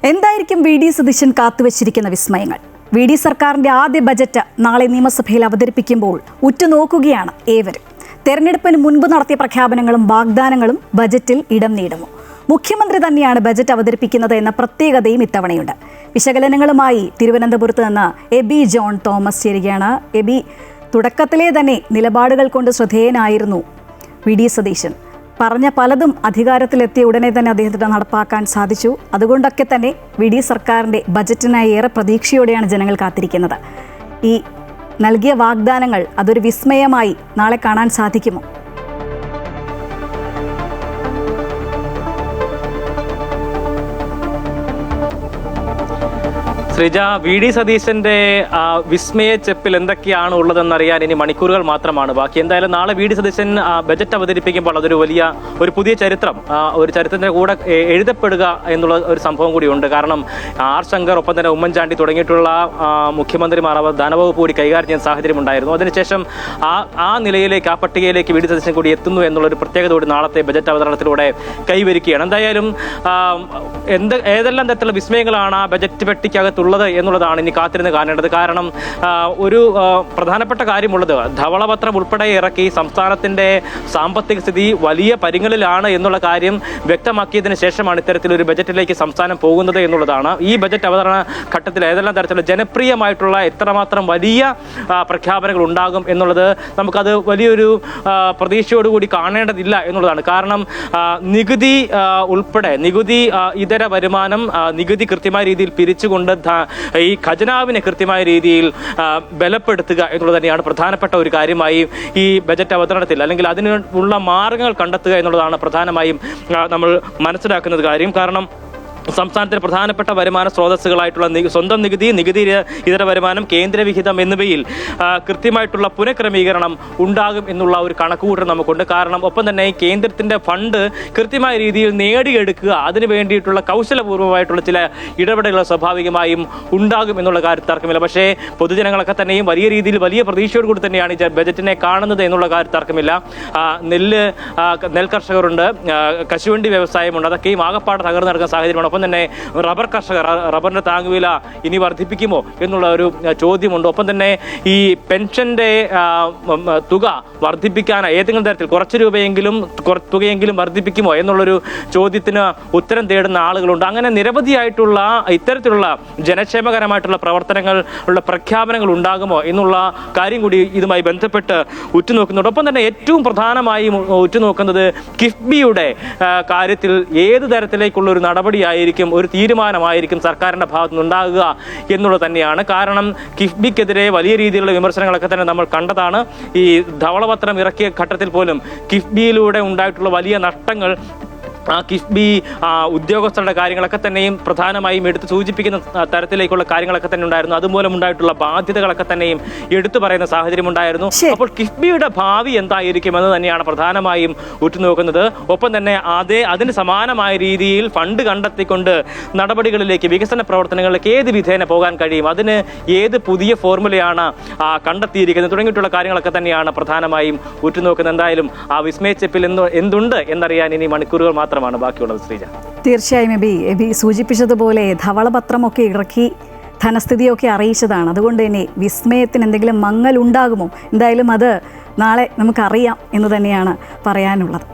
എന്തായിരിക്കും V D Satheesan കാത്തുവച്ചിരിക്കുന്ന വിസ്മയങ്ങൾ? വി ഡി സർക്കാരിന്റെ ആദ്യ ബജറ്റ് നാളെ നിയമസഭയിൽ അവതരിപ്പിക്കുമ്പോൾ ഉറ്റുനോക്കുകയാണ് ഏവരും. തെരഞ്ഞെടുപ്പിന് മുൻപ് നടത്തിയ പ്രഖ്യാപനങ്ങളും വാഗ്ദാനങ്ങളും ബജറ്റിൽ ഇടം നേടുമോ? മുഖ്യമന്ത്രി തന്നെയാണ് ബജറ്റ് അവതരിപ്പിക്കുന്നത് എന്ന പ്രത്യേകതയും ഇത്തവണയുണ്ട്. വിശകലനങ്ങളുമായി തിരുവനന്തപുരത്ത് നിന്ന് എബി ജോൺ തോമസ് ചേരുകയാണ്. എബി, തുടക്കത്തിലെ തന്നെ നിലപാടുകൾ കൊണ്ട് ശ്രദ്ധേയനായിരുന്നു വി ഡി സതീശൻ. പറഞ്ഞ പലതും അധികാരത്തിലെത്തിയ ഉടനെ തന്നെ അദ്ദേഹത്തിന് നടപ്പാക്കാൻ സാധിച്ചു. അതുകൊണ്ടൊക്കെ തന്നെ വി ഡി സർക്കാരിൻ്റെ ബജറ്റിനായി ഏറെ പ്രതീക്ഷയോടെയാണ് ജനങ്ങൾ കാത്തിരിക്കുന്നത്. ഈ നൽകിയ വാഗ്ദാനങ്ങൾ അതൊരു വിസ്മയമായി നാളെ കാണാൻ സാധിക്കുമോ? ശ്രീജ, വി ഡി സതീശന്റെ വിസ്മയ ചെപ്പിൽ എന്തൊക്കെയാണ് ഉള്ളതെന്നറിയാൻ ഇനി മണിക്കൂറുകൾ മാത്രമാണ് ബാക്കി. എന്തായാലും നാളെ വി ഡി സതീശൻ ബജറ്റ് അവതരിപ്പിക്കുമ്പോൾ അതൊരു ഒരു പുതിയ ചരിത്രം, ഒരു ചരിത്രത്തിന്റെ കൂടെ എഴുതപ്പെടുക എന്നുള്ള ഒരു സംഭവം കൂടിയുണ്ട്. കാരണം ആർ ശങ്കർ, ഒപ്പം തന്നെ ഉമ്മൻചാണ്ടി തുടങ്ങിയിട്ടുള്ള മുഖ്യമന്ത്രിമാർ അവർ ധനവകുപ്പ് കൂടി കൈകാര്യം ചെയ്യുന്ന സാഹചര്യം ഉണ്ടായിരുന്നു. അതിനുശേഷം ആ നിലയിലേക്ക്, ആ പട്ടികയിലേക്ക് വി ഡി സതീശൻ കൂടി എത്തുന്നു എന്നുള്ളൊരു പ്രത്യേകത കൂടി നാളത്തെ ബജറ്റ് അവതരണത്തിലൂടെ കൈവരിക്കുകയാണ്. എന്തായാലും ഏതെല്ലാം തരത്തിലുള്ള വിസ്മയങ്ങളാണ് ആ ബജറ്റ് പെട്ടിക്കകത്തുള്ളത് എന്നുള്ളതാണ് ഇനി കാത്തിരുന്ന് കാണേണ്ടത്. കാരണം ഒരു പ്രധാനപ്പെട്ട കാര്യമുള്ളത്, ധവളപത്രം ഉൾപ്പെടെ ഇറക്കി സംസ്ഥാനത്തിന്റെ സാമ്പത്തിക സ്ഥിതി വലിയ പരിങ്ങലിലാണ് എന്നുള്ള കാര്യം വ്യക്തമാക്കിയതിനു ശേഷമാണ് ഇത്തരത്തിലൊരു ബജറ്റിലേക്ക് സംസ്ഥാനം പോകുന്നത് എന്നുള്ളതാണ്. ഈ ബജറ്റ് അവതരണ ഘട്ടത്തിൽ ഏതെല്ലാം തരത്തിലുള്ള ജനപ്രിയമായിട്ടുള്ള എത്രമാത്രം വലിയ പ്രഖ്യാപനങ്ങൾ ഉണ്ടാകും എന്നുള്ളത് നമുക്കത് വലിയൊരു പ്രതീക്ഷയോടുകൂടി കാണേണ്ടതില്ല എന്നുള്ളതാണ്. കാരണം നികുതി ഉൾപ്പെടെ, നികുതി ഇതര വരുമാനം, നികുതി കൃത്യമായ രീതിയിൽ പിരിച്ചുകൊണ്ട് ഈ ഖജനാവിനെ കൃത്യമായ രീതിയിൽ ബലപ്പെടുത്തുക എന്നുള്ളത് തന്നെയാണ് പ്രധാനപ്പെട്ട ഒരു കാര്യമായി ഈ ബജറ്റ് അവതരണത്തിൽ, അല്ലെങ്കിൽ അതിനുള്ള മാർഗങ്ങൾ കണ്ടെത്തുക എന്നുള്ളതാണ് പ്രധാനമായും നമ്മൾ മനസ്സിലാക്കുന്നത് കാര്യം. കാരണം സംസ്ഥാനത്തിന് പ്രധാനപ്പെട്ട വരുമാന സ്രോതസ്സുകളായിട്ടുള്ള സ്വന്തം നികുതി, നികുതി ഇതര വരുമാനം, കേന്ദ്രവിഹിതം എന്നിവയിൽ കൃത്യമായിട്ടുള്ള പുനഃക്രമീകരണം ഉണ്ടാകും എന്നുള്ള ഒരു കണക്കുകൂട്ടൽ നമുക്കുണ്ട്. കാരണം ഒപ്പം തന്നെ കേന്ദ്രത്തിന്റെ ഫണ്ട് കൃത്യമായ രീതിയിൽ നേടിയെടുക്കുക, അതിനു വേണ്ടിയിട്ടുള്ള കൗശലപൂർവ്വമായിട്ടുള്ള ചില ഇടപെടലുകൾ സ്വാഭാവികമായും ഉണ്ടാകും എന്നുള്ള കാര്യത്തിൽ തർക്കമില്ല. പക്ഷേ പൊതുജനങ്ങളൊക്കെ തന്നെയും വലിയ രീതിയിൽ, വലിയ പ്രതീക്ഷയോട് കൂടി തന്നെയാണ് ഈ ബജറ്റിനെ കാണുന്നത് എന്നുള്ള കാര്യത്തിൽ തർക്കമില്ല. നെൽകർഷകരുണ്ട്, കശുവണ്ടി വ്യവസായമുണ്ട്, അതൊക്കെയും ആകപ്പാട് തകർന്നു നടക്കുന്ന സാഹചര്യമാണ്. ഒപ്പം തന്നെ റബ്ബർ കർഷകർ, റബ്ബറിന്റെ താങ്ങുവില ഇനി വർദ്ധിപ്പിക്കുമോ എന്നുള്ള ഒരു ചോദ്യമുണ്ട്. ഒപ്പം തന്നെ ഈ പെൻഷന്റെ തുക വർദ്ധിപ്പിക്കാൻ ഏതെങ്കിലും തരത്തിൽ കുറച്ച് തുകയെങ്കിലും വർദ്ധിപ്പിക്കുമോ എന്നുള്ളൊരു ചോദ്യത്തിന് ഉത്തരം തേടുന്ന ആളുകളുണ്ട്. അങ്ങനെ നിരവധിയായിട്ടുള്ള ഇത്തരത്തിലുള്ള ജനക്ഷേമകരമായിട്ടുള്ള പ്രവർത്തനങ്ങളുടെ പ്രഖ്യാപനങ്ങൾ ഉണ്ടാകുമോ എന്നുള്ള കാര്യം കൂടി ഇതുമായി ബന്ധപ്പെട്ട് ഉറ്റുനോക്കുന്നുണ്ട്. ഒപ്പം തന്നെ ഏറ്റവും പ്രധാനമായും ഉറ്റുനോക്കുന്നത് കിഫ്ബിയുടെ കാര്യത്തിൽ ഏത് തരത്തിലേക്കുള്ള ഒരു നടപടിയായി, ഒരു തീരുമാനമായിരിക്കും സർക്കാരിന്റെ ഭാഗത്തു നിന്നുണ്ടാകുക എന്നുള്ളത് തന്നെയാണ്. കാരണം കിഫ്ബിക്കെതിരെ വലിയ രീതിയിലുള്ള വിമർശനങ്ങളൊക്കെ തന്നെ നമ്മൾ കണ്ടതാണ്. ഈ ധവളപത്രം ഇറക്കിയ ഘട്ടത്തിൽ പോലും കിഫ്ബിയിലൂടെ ഉണ്ടായിട്ടുള്ള വലിയ നഷ്ടങ്ങൾ, ആ കിഫ്ബി ഉദ്യോഗസ്ഥരുടെ കാര്യങ്ങളൊക്കെ തന്നെയും പ്രധാനമായും എടുത്ത് സൂചിപ്പിക്കുന്ന തരത്തിലേക്കുള്ള കാര്യങ്ങളൊക്കെ തന്നെ ഉണ്ടായിരുന്നു. അതുമൂലം ഉണ്ടായിട്ടുള്ള ബാധ്യതകളൊക്കെ തന്നെയും എടുത്തു പറയുന്ന സാഹചര്യം ഉണ്ടായിരുന്നു. അപ്പോൾ കിഫ്ബിയുടെ ഭാവി എന്തായിരിക്കും എന്ന് തന്നെയാണ് പ്രധാനമായും ഉറ്റുനോക്കുന്നത്. ഒപ്പം തന്നെ അതിന് സമാനമായ രീതിയിൽ ഫണ്ട് കണ്ടെത്തിക്കൊണ്ട് നടപടികളിലേക്ക്, വികസന പ്രവർത്തനങ്ങളിലേക്ക് ഏത് വിധേന പോകാൻ കഴിയും, അതിന് ഏത് പുതിയ ഫോർമുലയാണ് കണ്ടെത്തിയിരിക്കുന്നത് തുടങ്ങിയിട്ടുള്ള കാര്യങ്ങളൊക്കെ തന്നെയാണ് പ്രധാനമായും ഉറ്റുനോക്കുന്നത്. എന്തായാലും ആ വിസ്മയ ചെപ്പിൽ എന്തുണ്ട് എന്നറിയാൻ ഇനി മണിക്കൂറുകൾ മാത്രമാണ് ബാക്കിയുള്ളത്. ശ്രീജ, തീർച്ചയായും എബി സൂചിപ്പിച്ചതുപോലെ ധവളപത്രമൊക്കെ ഇറക്കി ധനസ്ഥിതിയൊക്കെ അറിയിച്ചതാണ്. അതുകൊണ്ട് തന്നെ വിസ്മയത്തിന് എന്തെങ്കിലും മങ്ങൽ ഉണ്ടാകുമോ? എന്തായാലും അത് നാളെ നമുക്കറിയാം എന്ന് തന്നെയാണ് പറയാനുള്ളത്.